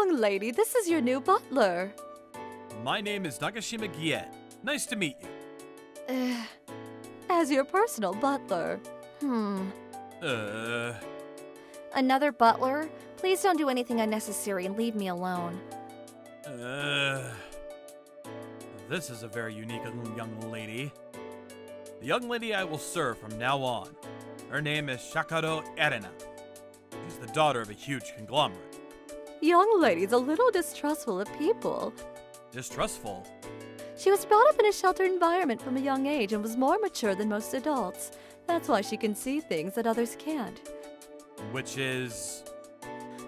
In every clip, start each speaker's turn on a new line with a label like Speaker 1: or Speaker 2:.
Speaker 1: Young lady, this is your new butler.
Speaker 2: My name is Nagashima Gien. Nice to meet you.
Speaker 1: As your personal butler. Another butler? Please don't do anything unnecessary and leave me alone.
Speaker 2: This is a very unique young lady. The young lady I will serve from now on. Her name is Shakado Erena. She's the daughter of a huge conglomerate.
Speaker 1: Young lady's a little distrustful of people.
Speaker 2: Distrustful?
Speaker 1: She was brought up in a sheltered environment from a young age and was more mature than most adults. That's why she can see things that others can't.
Speaker 2: Which is...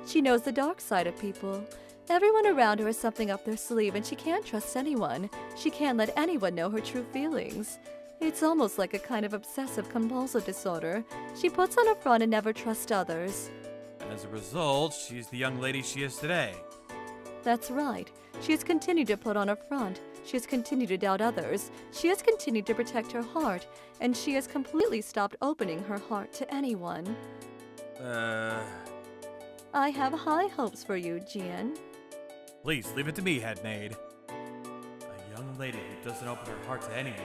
Speaker 1: She knows the dark side of people. Everyone around her has something up their sleeve and she can't trust anyone. She can't let anyone know her true feelings. It's almost like a kind of obsessive-compulsive disorder. She puts on a front and never trusts others.
Speaker 2: As a result, she's the young lady she is today.
Speaker 1: That's right. She has continued to put on a front. She has continued to doubt others. She has continued to protect her heart. And she has completely stopped opening her heart to anyone. I have high hopes for you, Jian.
Speaker 2: Please, leave it to me, headmaid. A young lady who doesn't open her heart to anyone.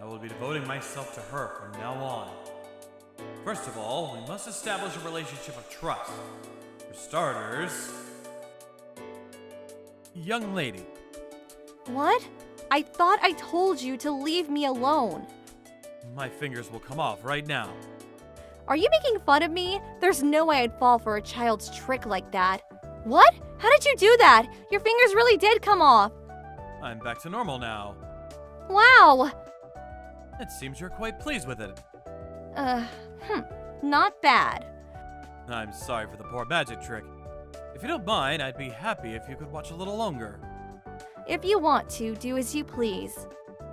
Speaker 2: I will be devoting myself to her from now on. First of all, we must establish a relationship of trust. For starters... Young lady.
Speaker 1: What? I thought I told you to leave me alone.
Speaker 2: My fingers will come off right now.
Speaker 1: Are you making fun of me? There's no way I'd fall for a child's trick like that. What? How did you do that? Your fingers really did come off.
Speaker 2: I'm back to normal now.
Speaker 1: Wow.
Speaker 2: It seems you're quite pleased with it.
Speaker 1: Not bad.
Speaker 2: I'm sorry for the poor magic trick. If you don't mind, I'd be happy if you could watch a little longer.
Speaker 1: If you want to, do as you please.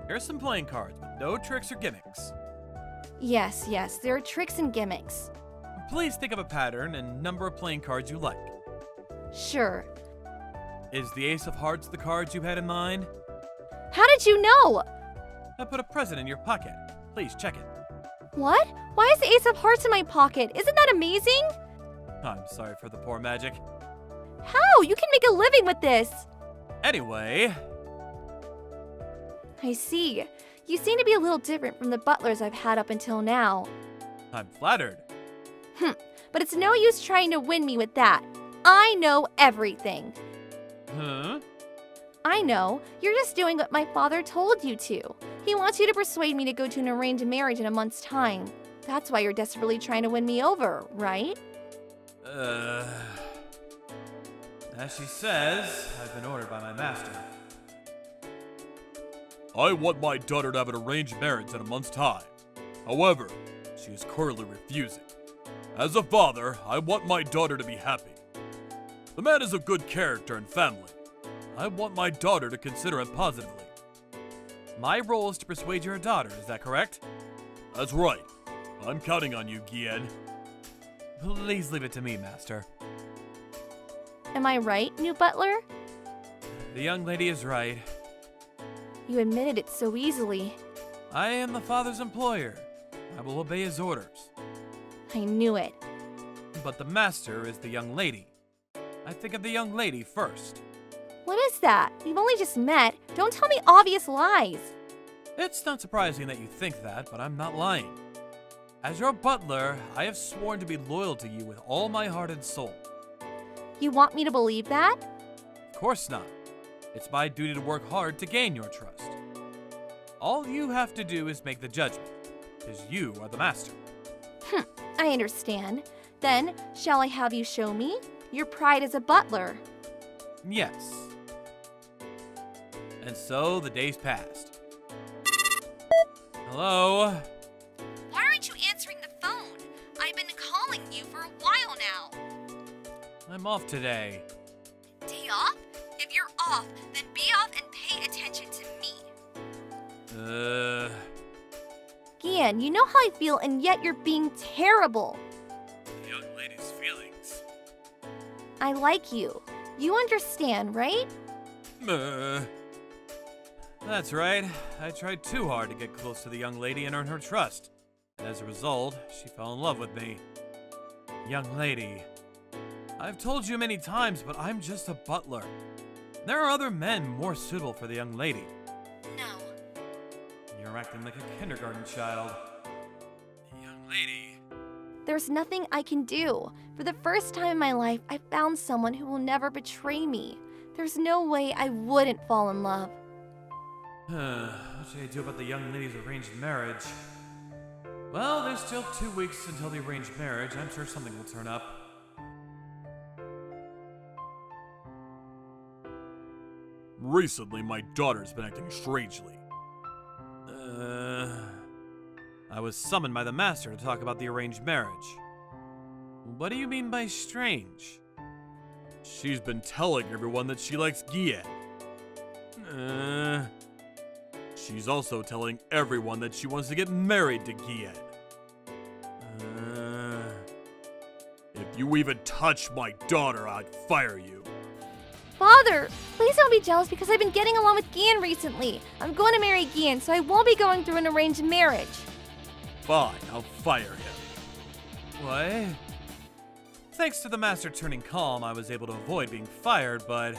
Speaker 2: Here's some playing cards with no tricks or gimmicks.
Speaker 1: Yes, there are tricks and gimmicks.
Speaker 2: Please think of a pattern and number of playing cards you like.
Speaker 1: Sure.
Speaker 2: Is the Ace of Hearts the cards you had in mind?
Speaker 1: How did you know?
Speaker 2: I put a present in your pocket. Please check it.
Speaker 1: What? Why is the Ace of Hearts in my pocket? Isn't that amazing?
Speaker 2: I'm sorry for the poor magic.
Speaker 1: How? You can make a living with this.
Speaker 2: Anyway...
Speaker 1: I see. You seem to be a little different from the butlers I've had up until now.
Speaker 2: I'm flattered.
Speaker 1: But it's no use trying to win me with that. I know everything.
Speaker 2: Huh?
Speaker 1: I know. You're just doing what my father told you to. He wants you to persuade me to go to an arranged marriage in a month's time. That's why you're desperately trying to win me over, right?
Speaker 2: As she says, I've been ordered by my master. I want my daughter to have an arranged marriage in a month's time. However, she is currently refusing. As a father, I want my daughter to be happy. The man is of good character and family. I want my daughter to consider him positively. My role is to persuade your daughter, is that correct? That's right. I'm counting on you, Gien. Please leave it to me, Master.
Speaker 1: Am I right, new butler?
Speaker 2: The young lady is right.
Speaker 1: You admitted it so easily.
Speaker 2: I am the father's employer. I will obey his orders.
Speaker 1: I knew it.
Speaker 2: But the master is the young lady. I think of the young lady first.
Speaker 1: What is that? We've only just met. Don't tell me obvious lies.
Speaker 2: It's not surprising that you think that, but I'm not lying. As your butler, I have sworn to be loyal to you with all my heart and soul.
Speaker 1: You want me to believe that?
Speaker 2: Of course not. It's my duty to work hard to gain your trust. All you have to do is make the judgment, because you are the master.
Speaker 1: I understand. Then, shall I have you show me? Your pride as a butler.
Speaker 2: Yes. And so the days passed. Hello?
Speaker 1: Why aren't you answering the phone? I've been calling you for a while now.
Speaker 2: I'm off today.
Speaker 1: Day off? If you're off, then be off and pay attention to me. Gian, you know how I feel, and yet you're being terrible.
Speaker 2: The young lady's feelings.
Speaker 1: I like you. You understand, right?
Speaker 2: That's right. I tried too hard to get close to the young lady and earn her trust. And as a result, she fell in love with me. Young lady. I've told you many times, but I'm just a butler. There are other men more suitable for the young lady.
Speaker 1: No.
Speaker 2: You're acting like a kindergarten child. Young lady.
Speaker 1: There's nothing I can do. For the first time in my life, I found someone who will never betray me. There's no way I wouldn't fall in love.
Speaker 2: What should I do about the young lady's arranged marriage? Well, there's still 2 weeks until the arranged marriage. I'm sure something will turn up. Recently, my daughter's been acting strangely. I was summoned by the master to talk about the arranged marriage. What do you mean by strange? She's been telling everyone that she likes Gian. She's also telling everyone that she wants to get married to Gian. If you even touch my daughter, I'd fire you.
Speaker 1: Father, please don't be jealous because I've been getting along with Gian recently. I'm going to marry Gian, so I won't be going through an arranged marriage.
Speaker 2: Fine, I'll fire him. What? Thanks to the master turning calm, I was able to avoid being fired, but...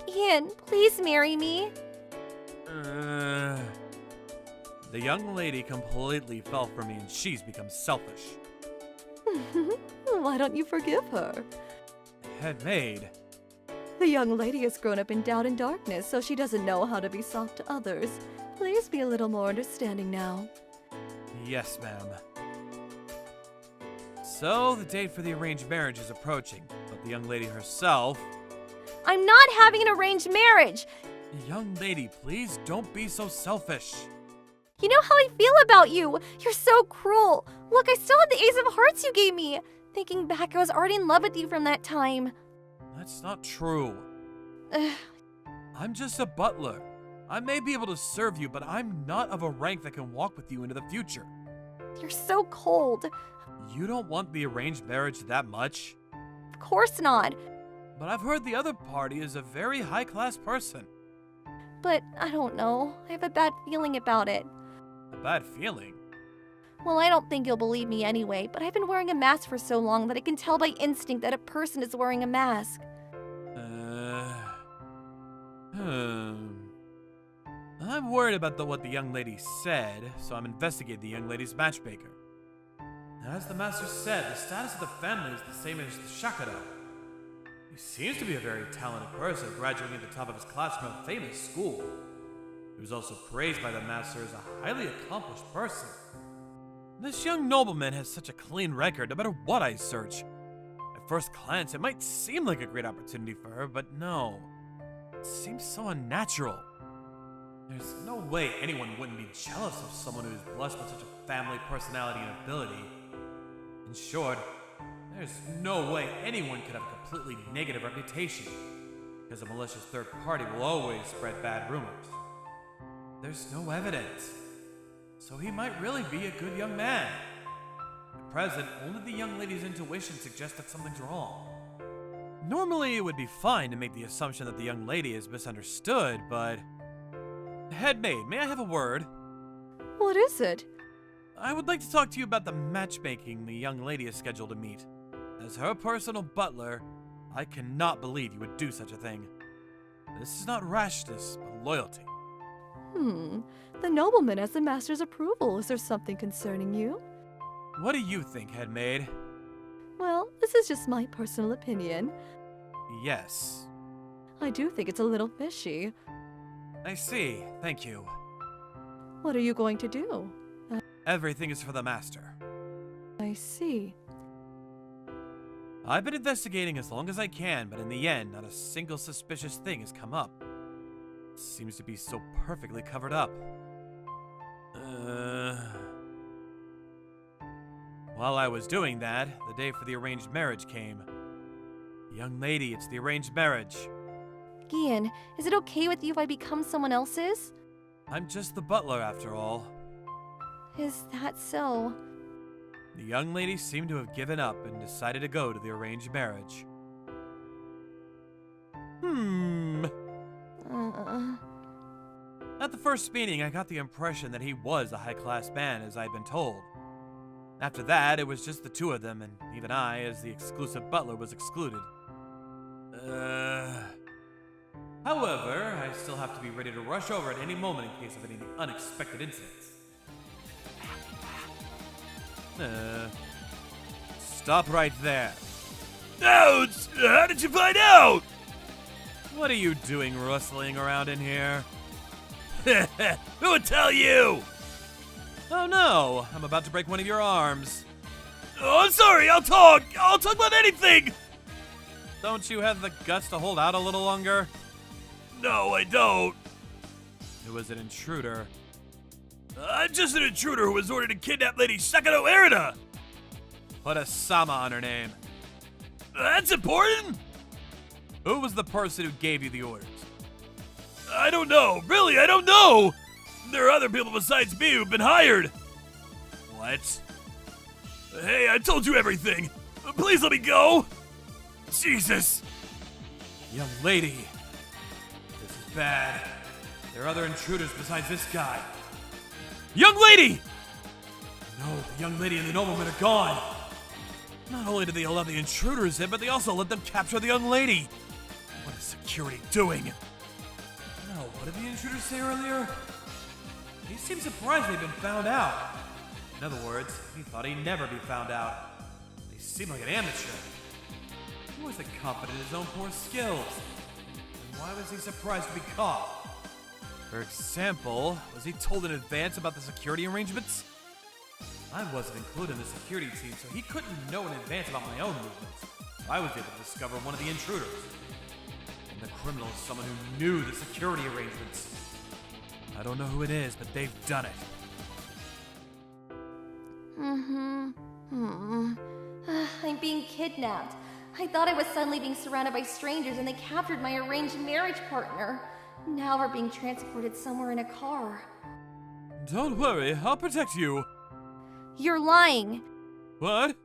Speaker 1: Gian, please marry me.
Speaker 2: The young lady completely fell for me and she's become selfish.
Speaker 1: Why don't you forgive her?
Speaker 2: Head maid.
Speaker 1: The young lady has grown up in doubt and darkness, so she doesn't know how to be soft to others. Please be a little more understanding now.
Speaker 2: Yes, ma'am. So, the date for the arranged marriage is approaching, but the young lady herself...
Speaker 1: I'm not having an arranged marriage!
Speaker 2: Young lady, please don't be so selfish.
Speaker 1: You know how I feel about you! You're so cruel! Look, I still have the Ace of Hearts you gave me! Thinking back, I was already in love with you from that time.
Speaker 2: That's not true. I'm just a butler. I may be able to serve you, but I'm not of a rank that can walk with you into the future.
Speaker 1: You're so cold.
Speaker 2: You don't want the arranged marriage that much?
Speaker 1: Of course not.
Speaker 2: But I've heard the other party is a very high-class person.
Speaker 1: But I don't know. I have a bad feeling about it.
Speaker 2: A bad feeling?
Speaker 1: Well, I don't think you'll believe me anyway, but I've been wearing a mask for so long that I can tell by instinct that a person is wearing a mask.
Speaker 2: I'm worried about what the young lady said, so I'm investigating the young lady's matchmaker. As the master said, the status of the family is the same as the Shakado. He seems to be a very talented person, graduating at the top of his class from a famous school. He was also praised by the master as a highly accomplished person. This young nobleman has such a clean record, no matter what I search. At first glance, it might seem like a great opportunity for her, but no. It seems so unnatural. There's no way anyone wouldn't be jealous of someone who is blessed with such a family personality and ability. In short, there's no way anyone could have a completely negative reputation, because a malicious third party will always spread bad rumors. There's no evidence, so he might really be a good young man. At present, only the young lady's intuition suggests that something's wrong. Normally, it would be fine to make the assumption that the young lady is misunderstood, but... Head maid, may I have a word?
Speaker 1: What is it?
Speaker 2: I would like to talk to you about the matchmaking the young lady is scheduled to meet. As her personal butler, I cannot believe you would do such a thing. This is not rashness, but loyalty.
Speaker 1: The nobleman has the master's approval. Is there something concerning you?
Speaker 2: What do you think, head maid?
Speaker 1: Well, this is just my personal opinion.
Speaker 2: Yes.
Speaker 1: I do think it's a little fishy.
Speaker 2: I see, thank you.
Speaker 1: What are you going to do?
Speaker 2: Everything is for the master.
Speaker 1: I see.
Speaker 2: I've been investigating as long as I can, but in the end, not a single suspicious thing has come up. It seems to be so perfectly covered up. While I was doing that, the day for the arranged marriage came. Young lady, it's the arranged marriage.
Speaker 1: Gian, is it okay with you if I become someone else's?
Speaker 2: I'm just the butler, after all.
Speaker 1: Is that so?
Speaker 2: The young lady seemed to have given up and decided to go to the arranged marriage. At the first meeting, I got the impression that he was a high-class man, as I'd been told. After that, it was just the two of them, and even I, as the exclusive butler, was excluded. However, I still have to be ready to rush over at any moment in case of any unexpected incidents. Stop right there. Ouch! How did you find out? What are you doing rustling around in here? Who would tell you? Oh no, I'm about to break one of your arms. Oh, I'm sorry, I'll talk about anything! Don't you have the guts to hold out a little longer? No, I don't. It was an intruder. I'm just an intruder who was ordered to kidnap Lady Sakano Erida! Put a Sama on her name. That's important? Who was the person who gave you the orders? I don't know. Really, I don't know! There are other people besides me who've been hired. What? Hey, I told you everything. Please let me go. Jesus. Young lady. This is bad. There are other intruders besides this guy. Young lady! No, the young lady and the nobleman are gone. Not only did they allow the intruders in, but they also let them capture the young lady. What is security doing? No, what did the intruders say earlier? He seemed surprised they'd been found out. In other words, he thought he'd never be found out. He seemed like an amateur. He wasn't confident in his own poor skills. And why was he surprised to be caught? For example, was he told in advance about the security arrangements? I wasn't included in the security team, so he couldn't know in advance about my own movements. I was able to discover one of the intruders. And the criminal is someone who knew the security arrangements. I don't know who it is, but they've done it.
Speaker 1: I'm being kidnapped. I thought I was suddenly being surrounded by strangers and they captured my arranged marriage partner. Now we're being transported somewhere in a car.
Speaker 2: Don't worry, I'll protect you.
Speaker 1: You're lying.
Speaker 2: What?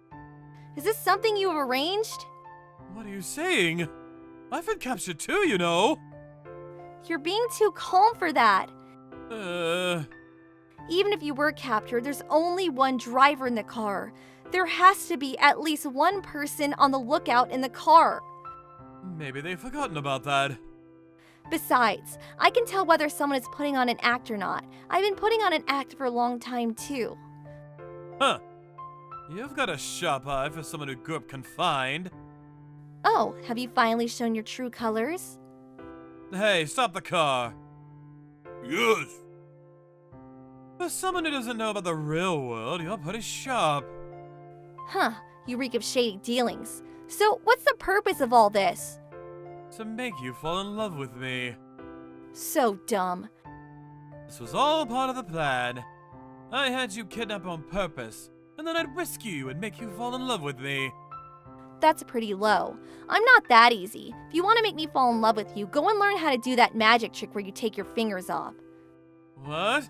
Speaker 1: Is this something you have arranged?
Speaker 2: What are you saying? I've been captured too, you know.
Speaker 1: You're being too calm for that. Even if you were captured, there's only one driver in the car. There has to be at least one person on the lookout in the car.
Speaker 2: Maybe they've forgotten about that.
Speaker 1: Besides, I can tell whether someone is putting on an act or not. I've been putting on an act for a long time too.
Speaker 2: Huh. You've got a sharp eye for someone who grew up confined.
Speaker 1: Oh, have you finally shown your true colors?
Speaker 2: Hey, stop the car. Yes. For someone who doesn't know about the real world, you're pretty sharp.
Speaker 1: Huh, you reek of shady dealings. So, what's the purpose of all this?
Speaker 2: To make you fall in love with me.
Speaker 1: So dumb.
Speaker 2: This was all part of the plan. I had you kidnapped on purpose, and then I'd rescue you and make you fall in love with me.
Speaker 1: That's pretty low. I'm not that easy. If you want to make me fall in love with you, go and learn how to do that magic trick where you take your fingers off.
Speaker 2: What?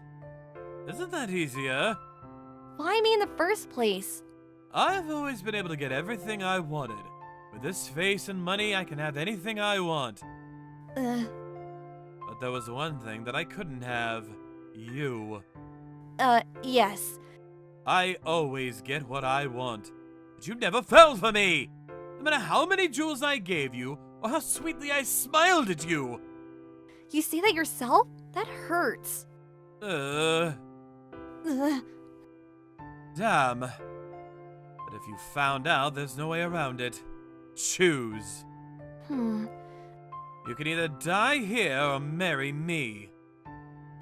Speaker 2: Isn't that easier?
Speaker 1: Why me in the first place?
Speaker 2: I've always been able to get everything I wanted. With this face and money, I can have anything I want. But there was one thing that I couldn't have. You.
Speaker 1: Yes.
Speaker 2: I always get what I want. But you never fell for me! No matter how many jewels I gave you, or how sweetly I smiled at you!
Speaker 1: You say that yourself? That hurts.
Speaker 2: Damn. But if you found out, there's no way around it. Choose. You can either die here or marry me.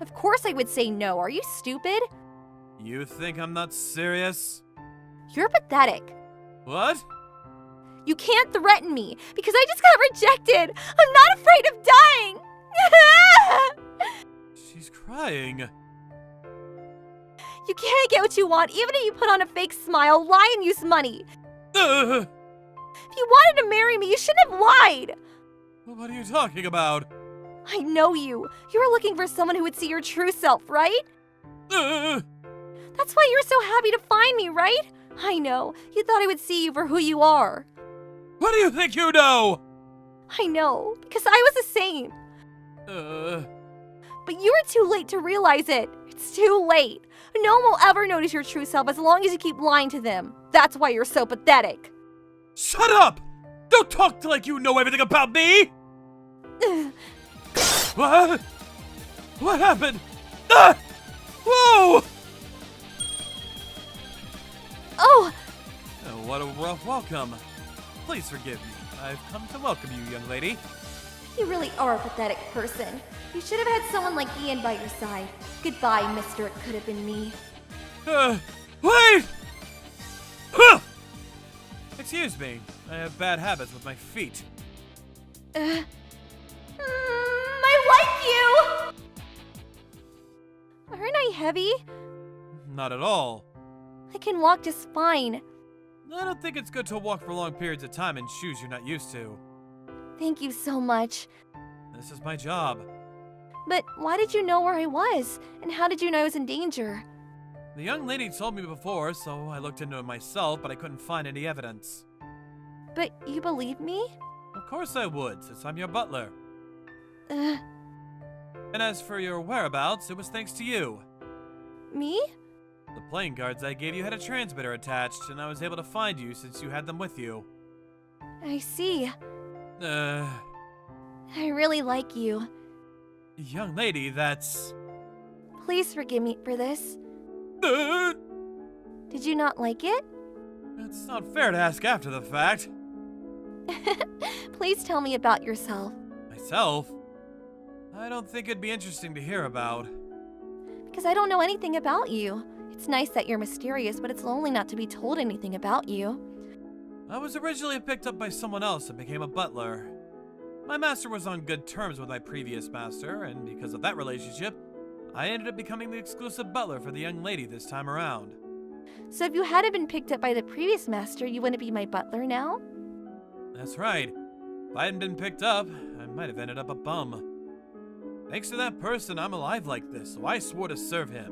Speaker 1: Of course I would say no. Are you stupid?
Speaker 2: You think I'm not serious?
Speaker 1: You're pathetic.
Speaker 2: What?
Speaker 1: You can't threaten me because I just got rejected. I'm not afraid of dying.
Speaker 2: She's crying.
Speaker 1: You can't get what you want even if you put on a fake smile, lie, and use money. If you wanted to marry me, you shouldn't have lied.
Speaker 2: What are you talking about?
Speaker 1: I know you. You were looking for someone who would see your true self, right? That's why you're so happy to find me, right? I know. You thought I would see you for who you are.
Speaker 2: What do you think you know?
Speaker 1: I know, because I was the same. but you were too late to realize it. It's too late. No one will ever notice your true self as long as you keep lying to them. That's why you're so pathetic.
Speaker 2: Shut up! Don't talk like you know everything about me! What? What happened? Ah! Whoa!
Speaker 1: Oh!
Speaker 2: Oh, what a rough welcome. Please forgive me. I've come to welcome you, young lady.
Speaker 1: You really are a pathetic person. You should have had someone like Ian by your side. Goodbye, mister. It could have been me.
Speaker 2: Wait! Huh! Excuse me. I have bad habits with my feet.
Speaker 1: I like you! Aren't I heavy?
Speaker 2: Not at all.
Speaker 1: I can walk just fine.
Speaker 2: I don't think it's good to walk for long periods of time in shoes you're not used to.
Speaker 1: Thank you so much.
Speaker 2: This is my job.
Speaker 1: But why did you know where I was? And how did you know I was in danger?
Speaker 2: The young lady told me before, so I looked into it myself, but I couldn't find any evidence.
Speaker 1: But you believe me?
Speaker 2: Of course I would, since I'm your butler.
Speaker 1: Uh,
Speaker 2: And as for your whereabouts, it was thanks to you.
Speaker 1: me?
Speaker 2: The playing cards I gave you had a transmitter attached, and I was able to find you since you had them with you.
Speaker 1: I see.
Speaker 2: Uh,
Speaker 1: I really like you.
Speaker 2: young lady, that's...
Speaker 1: Please forgive me for this.
Speaker 2: Uh,
Speaker 1: Did you not like it?
Speaker 2: it's not fair to ask after the fact.
Speaker 1: Please tell me about yourself.
Speaker 2: Myself? I don't think it'd be interesting to hear about.
Speaker 1: Because I don't know anything about you. It's nice that you're mysterious, but it's lonely not to be told anything about you.
Speaker 2: I was originally picked up by someone else and became a butler. My master was on good terms with my previous master, and because of that relationship, I ended up becoming the exclusive butler for the young lady this time around.
Speaker 1: So if you hadn't been picked up by the previous master, you wouldn't be my butler now?
Speaker 2: That's right. If I hadn't been picked up, I might have ended up a bum. Thanks to that person, I'm alive like this, so I swore to serve him,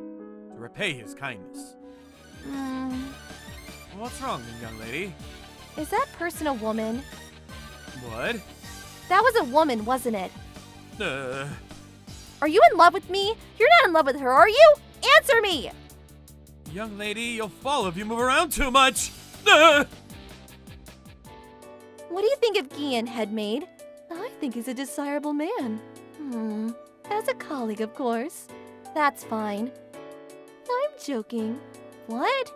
Speaker 2: to repay his kindness. What's wrong, young lady?
Speaker 1: Is that person a woman?
Speaker 2: What?
Speaker 1: That was a woman, wasn't it?
Speaker 2: Uh,
Speaker 1: Are you in love with me? You're not in love with her, are you? Answer me!
Speaker 2: young lady, you'll fall if you move around too much. Uh,
Speaker 1: What do you think of Gian, headmaid? I think he's a desirable man. As a colleague, of course. That's fine. I'm joking. What?